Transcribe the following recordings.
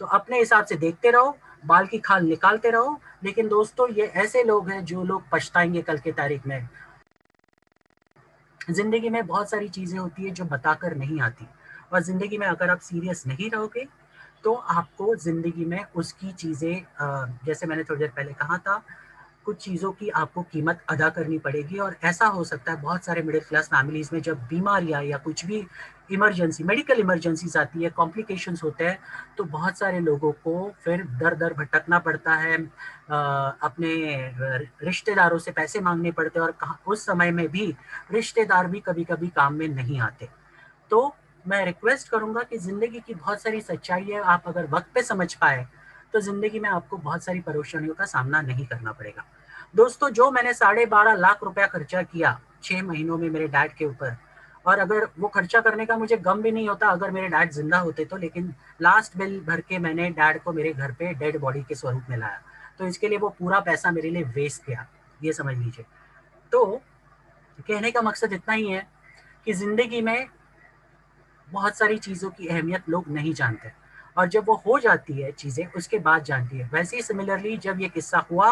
तो अपने हिसाब से देखते रहो, बाल की खाल निकालते रहो। लेकिन दोस्तों ये ऐसे लोग हैं जो लोग पछताएंगे कल की तारीख में। जिंदगी में बहुत सारी चीजें होती है जो बताकर नहीं आती, और जिंदगी में अगर आप सीरियस नहीं रहोगे तो आपको जिंदगी में उसकी चीजें जैसे मैंने थोड़ी देर पहले कहा था, कुछ चीज़ों की आपको कीमत अदा करनी पड़ेगी। और ऐसा हो सकता है बहुत सारे मिडिल क्लास फैमिलीज में जब बीमारियां या कुछ भी इमरजेंसी, मेडिकल इमरजेंसीज आती है, कॉम्प्लिकेशंस होते हैं, तो बहुत सारे लोगों को फिर दर दर भटकना पड़ता है, अपने रिश्तेदारों से पैसे मांगने पड़ते हैं, और उस समय में भी रिश्तेदार भी कभी कभी काम में नहीं आते। तो मैं रिक्वेस्ट करूंगा कि जिंदगी की बहुत सारी सच्चाई है, आप अगर वक्त पे समझ पाए तो जिंदगी में आपको बहुत सारी परेशानियों का सामना नहीं करना पड़ेगा। दोस्तों जो मैंने 12.5 लाख रुपया खर्चा किया 6 महीनों में मेरे डैड के ऊपर, और अगर वो खर्चा करने का मुझे गम भी नहीं होता अगर मेरे डैड जिंदा होते तो, लेकिन लास्ट बिल भर के मैंने डैड को मेरे घर पे डेड बॉडी के स्वरूप में लाया, तो इसके लिए वो पूरा पैसा मेरे लिए वेस्ट गया, ये समझ लीजिए। तो कहने का मकसद इतना ही है कि जिंदगी में बहुत सारी चीज़ों की अहमियत लोग नहीं जानते, और जब वो हो जाती है चीज़ें उसके बाद जानती है। वैसे ही सिमिलरली जब ये किस्सा हुआ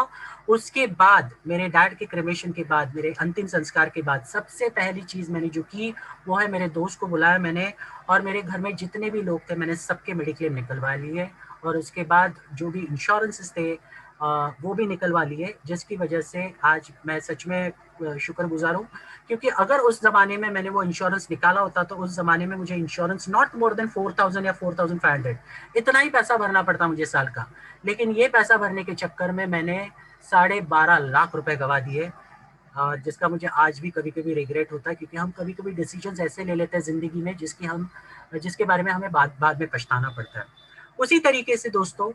उसके बाद, मेरे डैड के क्रेमेशन के बाद, मेरे अंतिम संस्कार के बाद, सबसे पहली चीज़ मैंने जो की वो है मेरे दोस्त को बुलाया मैंने, और मेरे घर में जितने भी लोग थे मैंने सबके मेडिक्लेम निकलवा लिए, और उसके बाद जो भी इंश्योरेंसेस थे वो भी निकलवा लिए, जिसकी वजह से आज मैं सच में शुक्रगुजार हूँ। क्योंकि अगर उस जमाने में मैंने वो इंश्योरेंस निकाला होता तो उस जमाने में मुझे इंश्योरेंस नॉट मोर देन 4,000 या 4,500 इतना ही पैसा भरना पड़ता मुझे साल का। लेकिन ये पैसा भरने के चक्कर में मैंने 12.5 लाख रुपए गवा दिए, जिसका मुझे आज भी कभी कभी रिग्रेट होता है, क्योंकि हम कभी कभी डिसीजन ऐसे ले लेते हैं जिंदगी में जिसके बारे में हमें बाद में पछताना पड़ता है। उसी तरीके से दोस्तों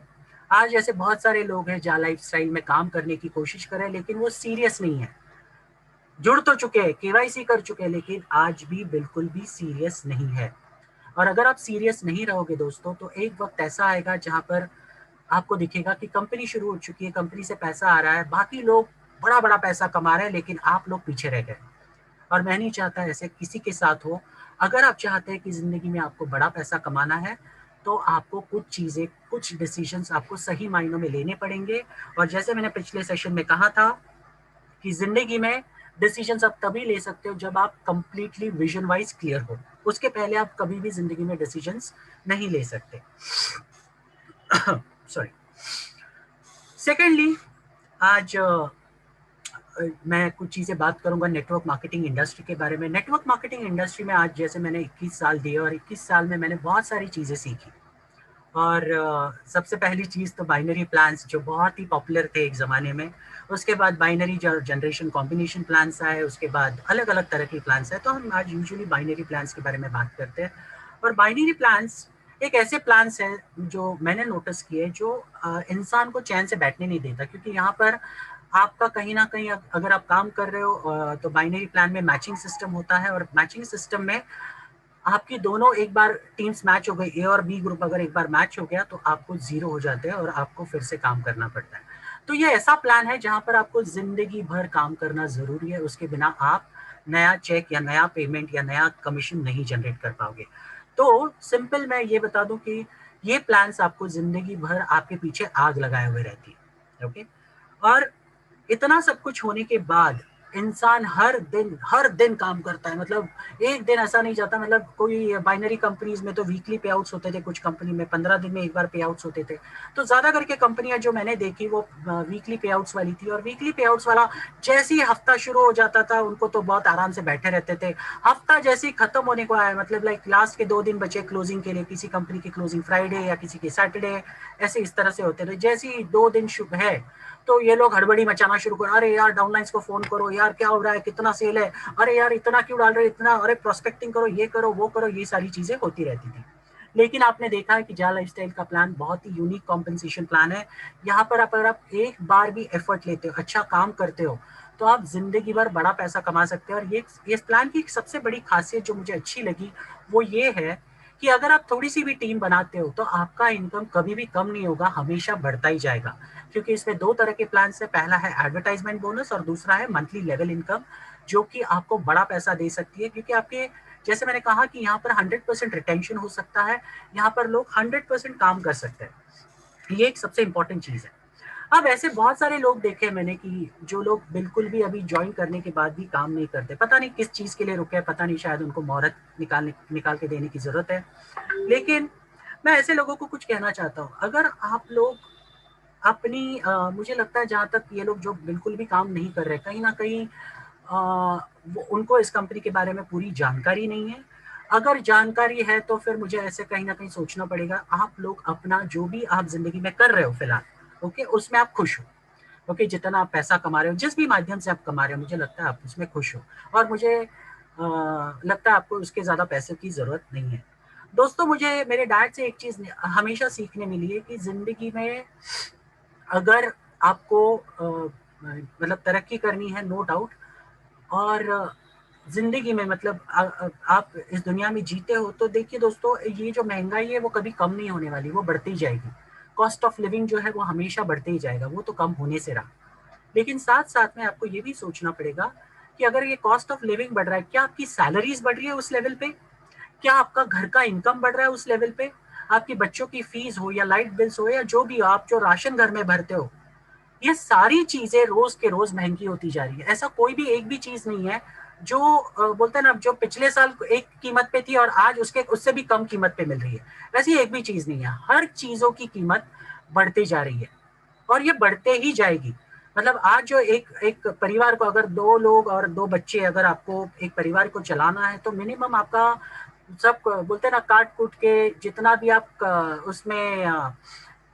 आज ऐसे बहुत सारे लोग हैं जहाँ लाइफ स्टाइल में काम करने की कोशिश करें लेकिन वो सीरियस नहीं है, जुड़ तो चुके हैं, केवाईसी कर चुके हैं, लेकिन आज भी बिल्कुल भी सीरियस नहीं है। और अगर आप सीरियस नहीं रहोगे दोस्तों तो एक वक्त ऐसा आएगा जहां पर आपको दिखेगा कि कंपनी शुरू हो चुकी है, कंपनी से पैसा आ रहा है, बाकी लोग बड़ा बड़ा पैसा कमा रहे हैं लेकिन आप लोग पीछे रह गए। और मैं नहीं चाहता ऐसे किसी के साथ हो। अगर आप चाहते हैं कि जिंदगी में आपको बड़ा पैसा कमाना है तो आपको कुछ चीजें, कुछ डिसीजंस आपको सही मायनों में लेने पड़ेंगे। और जैसे मैंने पिछले सेशन में कहा था कि जिंदगी में डिसीजंस आप तभी ले सकते हो जब आप कंप्लीटली विजन वाइज क्लियर हो, उसके पहले आप कभी भी जिंदगी में डिसीजंस नहीं ले सकते। सॉरी। सेकेंडली आज मैं कुछ चीज़ें बात करूंगा नेटवर्क मार्केटिंग इंडस्ट्री के बारे में। नेटवर्क मार्केटिंग इंडस्ट्री में आज जैसे मैंने 21 साल दिए और 21 साल में मैंने बहुत सारी चीज़ें सीखी। और सबसे पहली चीज़ तो बाइनरी प्लान्स जो बहुत ही पॉपुलर थे एक ज़माने में, उसके बाद बाइनरी जनरेशन कॉम्बिनेशन प्लान्स आए, उसके बाद अलग अलग तरह के प्लान्स आए। तो हम आज यूजुअली बाइनरी प्लान्स के बारे में बात करते हैं। और बाइनरी प्लान्स एक ऐसे प्लान्स हैं जो मैंने नोटिस किए जो इंसान को चैन से बैठने नहीं देता, क्योंकि यहाँ पर आपका कहीं ना कहीं अगर आप काम कर रहे हो तो बाइनरी प्लान में मैचिंग सिस्टम होता है, और मैचिंग सिस्टम में आपकी दोनों एक बार टीम्स मैच हो गई, ए और बी ग्रुप अगर एक बार मैच हो गया तो आपको जीरो हो जाते हैं और आपको फिर से काम करना पड़ता है। तो ये ऐसा प्लान है जहां पर आपको जिंदगी भर काम करना जरूरी है, उसके बिना आप नया चेक या नया पेमेंट या नया कमीशन नहीं जनरेट कर पाओगे। तो सिंपल मैं ये बता दूं कि ये प्लान्स आपको जिंदगी भर आपके पीछे आग लगाए हुए रहती है। ओके। और इतना सब कुछ होने के बाद इंसान हर दिन काम करता है, मतलब एक दिन ऐसा नहीं जाता। मतलब कोई बाइनरी कंपनीज में तो वीकली पे आउट्स होते थे, कुछ कंपनी में 15 दिन में एक बार पे आउट्स होते थे। तो ज्यादा करके कंपनियां जो मैंने देखी वो वीकली पे आउट्स वाली थी, और वीकली पे आउट्स वाला जैसे ही हफ्ता शुरू हो जाता था उनको तो बहुत आराम से बैठे रहते थे। हफ्ता जैसे ही खत्म होने को आया, मतलब लाइक लास्ट के 2 दिन बचे क्लोजिंग के लिए, किसी कंपनी की क्लोजिंग फ्राइडे या किसी की सैटरडे, ऐसे इस तरह से होते थे। जैसे ही 2 दिन शुभ है तो ये लोग हड़बड़ी मचाना शुरू कर, अरे यार डाउनलाइंस को फोन करो, यार क्या हो रहा है, कितना सेल है, अरे यार इतना क्यों डाल रहे, इतना, अरे प्रोस्पेक्टिंग करो, ये करो वो करो, ये सारी चीजें होती रहती थी। लेकिन आपने देखा है कि जा लाइफस्टाइल का प्लान बहुत ही यूनिक कॉम्पेंसेशन प्लान है। यहाँ पर अगर आप एक बार भी एफर्ट लेते हो, अच्छा काम करते हो, तो आप जिंदगी भर बड़ा पैसा कमा सकते हो। और ये इस प्लान की सबसे बड़ी खासियत जो मुझे अच्छी लगी वो ये है कि अगर आप थोड़ी सी भी टीम बनाते हो तो आपका इनकम कभी भी कम नहीं होगा, हमेशा बढ़ता ही जाएगा। क्योंकि इसमें 2 तरह के प्लान है, पहला है एडवर्टाइजमेंट बोनस और दूसरा है मंथली लेवल इनकम, जो कि आपको बड़ा पैसा दे सकती है। क्योंकि आपके जैसे मैंने कहा कि यहाँ पर 100% रिटेंशन हो सकता है, यहाँ पर लोग 100% काम कर सकते हैं। ये एक सबसे इंपॉर्टेंट चीज़ है। अब ऐसे बहुत सारे लोग देखे मैंने कि जो लोग बिल्कुल भी अभी जॉइन करने के बाद भी काम नहीं करते। पता नहीं किस चीज़ के लिए रुके हैं, पता नहीं, शायद उनको मोहरत निकाल के देने की ज़रूरत है। लेकिन मैं ऐसे लोगों को कुछ कहना चाहता हूँ, अगर आप लोग अपनी मुझे लगता है जहाँ तक ये लोग जो बिल्कुल भी काम नहीं कर रहे, कहीं न कहीं वो उनको इस कंपनी के बारे में पूरी जानकारी नहीं है। अगर जानकारी है तो फिर मुझे ऐसे कहीं न कहीं सोचना पड़ेगा, आप लोग अपना जो भी आप ज़िंदगी में कर रहे हो फिलहाल, ओके, उसमें आप खुश हो। ओके, जितना आप पैसा कमा रहे हो, जिस भी माध्यम से आप कमा रहे हो, मुझे लगता है आप उसमें खुश हो और मुझे लगता है आपको उसके ज़्यादा पैसे की ज़रूरत नहीं है। दोस्तों, मुझे मेरे डैड से एक चीज़ हमेशा सीखने मिली है कि ज़िंदगी में अगर आपको मतलब तरक्की करनी है, नो डाउट, और ज़िंदगी में मतलब आप इस दुनिया में जीते हो, तो देखिए दोस्तों, ये जो महँगाई है वो कभी कम नहीं होने वाली, वो बढ़ती ही जाएगी। कॉस्ट ऑफ लिविंग जो है वो हमेशा बढ़ते ही जाएगा, वो तो कम होने से रहा। लेकिन साथ-साथ में आपको ये भी सोचना पड़ेगा कि अगर ये कॉस्ट ऑफ लिविंग बढ़ रहा है, क्या आपकी सैलरीज़ बढ़ रही है उस लेवल पे? क्या आपका घर का इनकम बढ़ रहा है उस लेवल पे? आपकी बच्चों की फीस हो या लाइट बिल्स हो या जो भी हो, आप जो राशन घर में भरते हो, ये सारी चीजें रोज के रोज महंगी होती जा रही है। ऐसा कोई भी एक भी चीज नहीं है जो बोलते हैं ना, जो पिछले साल एक कीमत पे थी और आज उसके उससे भी कम कीमत पे मिल रही है, ऐसी एक भी चीज नहीं है। हर चीजों की कीमत बढ़ती जा रही है और ये बढ़ते ही जाएगी। मतलब आज जो एक एक परिवार को, अगर 2 लोग और 2 बच्चे, अगर आपको एक परिवार को चलाना है तो मिनिमम आपका सब बोलते हैं ना, काट-कूट के जितना भी आप उसमें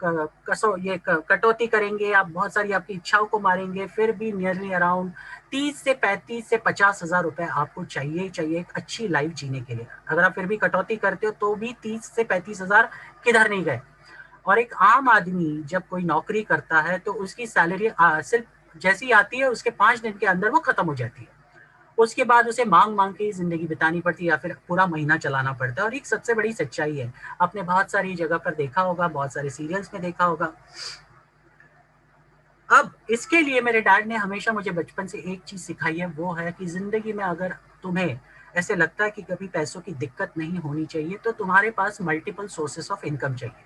कसो ये कटौती करेंगे, आप बहुत सारी आपकी इच्छाओं को मारेंगे, फिर भी नियरली अराउंड 30 से 35 से 50,000 रुपए आपको चाहिए ही चाहिए एक अच्छी लाइफ जीने के लिए। अगर आप फिर भी कटौती करते हो तो भी 30 से 35,000 किधर नहीं गए। और एक आम आदमी जब कोई नौकरी करता है तो उसकी सैलरी सिर्फ जैसी आती है उसके 5 दिन के अंदर वो खत्म हो जाती है। उसके बाद उसे मांग मांग के ही जिंदगी बितानी पड़ती है या फिर पूरा महीना चलाना पड़ता है, और एक सबसे बड़ी सच्चाई है। आपने बहुत सारी जगह पर देखा होगा, बहुत सारे सीरियल्स में देखा होगा। अब इसके लिए मेरे डैड ने हमेशा मुझे बचपन से एक चीज सिखाई है, वो है कि जिंदगी में अगर तुम्हें ऐसे लगता है कि कभी पैसों की दिक्कत नहीं होनी चाहिए, तो तुम्हारे पास मल्टीपल सोर्सेस ऑफ इनकम चाहिए।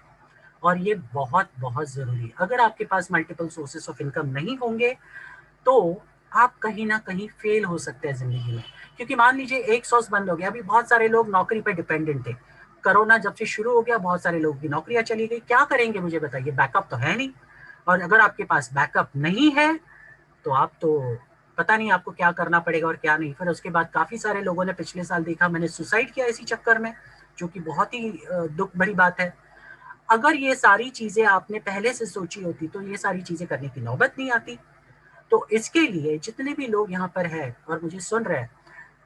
और ये बहुत बहुत जरूरी है। अगर आपके पास मल्टीपल सोर्सेस ऑफ इनकम नहीं होंगे तो आप कहीं ना कहीं फेल हो सकते हैं जिंदगी में। क्योंकि मान लीजिए एक सोर्स बंद हो गया, अभी बहुत सारे लोग नौकरी पे डिपेंडेंट थे। कोरोना जब से शुरू हो गया, बहुत सारे लोग की नौकरियां चली गई, क्या करेंगे मुझे बताइए, बैकअप तो है नहीं। और अगर आपके पास बैकअप नहीं है तो आप तो पता नहीं आपको क्या करना पड़ेगा और क्या नहीं। फिर उसके बाद काफी सारे लोगों ने पिछले साल देखा, मैंने सुसाइड किया इसी चक्कर में, जो कि बहुत ही दुख भरी बात है। अगर ये सारी चीजें आपने पहले से सोची होती तो ये सारी चीजें करने की नौबत नहीं आती। तो इसके लिए जितने भी लोग यहाँ पर हैं और मुझे सुन रहे हैं,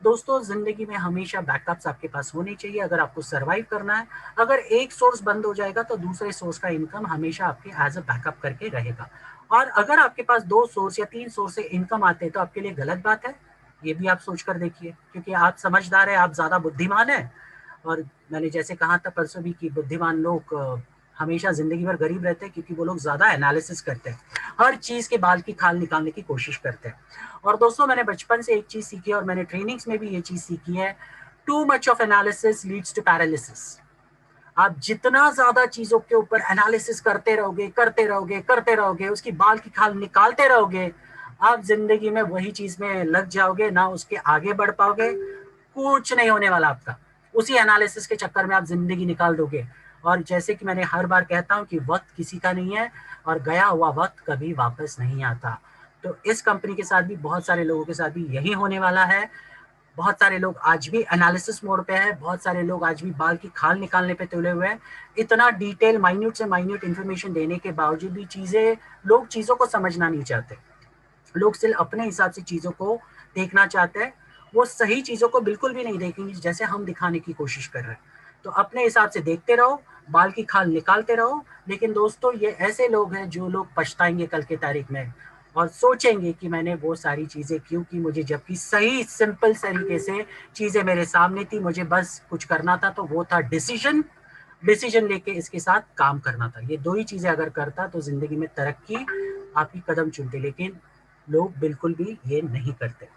दोस्तों, जिंदगी में हमेशा बैकअप्स आपके पास होने चाहिए अगर आपको सरवाइव करना है। अगर एक सोर्स बंद हो जाएगा तो दूसरे सोर्स का इनकम हमेशा आपके एज अ बैकअप करके रहेगा। और अगर आपके पास 2 सोर्स या 3 सोर्स से इनकम आते हैं तो आपके लिए गलत बात है। ये भी आप सोच कर देखिए, क्योंकि आप समझदार है, आप ज्यादा बुद्धिमान है। और मैंने जैसे कहा था परसों भी कि बुद्धिमान लोग हमेशा जिंदगी भर गरीब रहते हैं, क्योंकि वो लोग ज्यादा एनालिसिस करते हैं, हर चीज के बाल की खाल निकालने की कोशिश करते हैं। और दोस्तों, मैंने बचपन से एक चीज सीखी है और मैंने ट्रेनिंग्स में भी ये चीज सीखी है, too much of analysis leads to paralysis. आप जितना ज्यादा चीजों के ऊपर एनालिसिस करते रहोगे, करते रहोगे, करते रहोगे, उसकी बाल की खाल निकालते रहोगे, आप जिंदगी में वही चीज में लग जाओगे, ना उसके आगे बढ़ पाओगे, कुछ नहीं होने वाला आपका। उसी एनालिसिस के चक्कर में आप जिंदगी निकाल दोगे। और जैसे कि मैंने हर बार कहता हूं कि वक्त किसी का नहीं है और गया हुआ वक्त कभी वापस नहीं आता। तो इस कंपनी के साथ भी, बहुत सारे लोगों के साथ भी यही होने वाला है। बहुत सारे लोग आज भी एनालिसिस मोड पे हैं, बहुत सारे लोग आज भी बाल की खाल निकालने पे तुले हुए हैं। इतना डिटेल, माइन्यूट से माइन्यूट इन्फॉर्मेशन देने के बावजूद भी लोग चीजों को समझना नहीं चाहते। लोग सिर्फ अपने हिसाब से चीजों को देखना चाहते हैं। वो सही चीजों को बिल्कुल भी नहीं देखेंगे जैसे हम दिखाने की कोशिश कर रहे हैं। तो अपने हिसाब से देखते रहो, बाल की खाल निकालते रहो। लेकिन दोस्तों, ये ऐसे लोग हैं जो लोग पछताएंगे कल की तारीख में और सोचेंगे कि मैंने वो सारी चीजें क्यों की, मुझे जबकि सही सिंपल तरीके से चीजें मेरे सामने थी, मुझे बस कुछ करना था, तो वो था डिसीजन। डिसीजन लेके इसके साथ काम करना था। ये दो ही चीजें अगर करता तो जिंदगी में तरक्की आपकी कदम चुनती। लेकिन लोग बिल्कुल भी ये नहीं करते।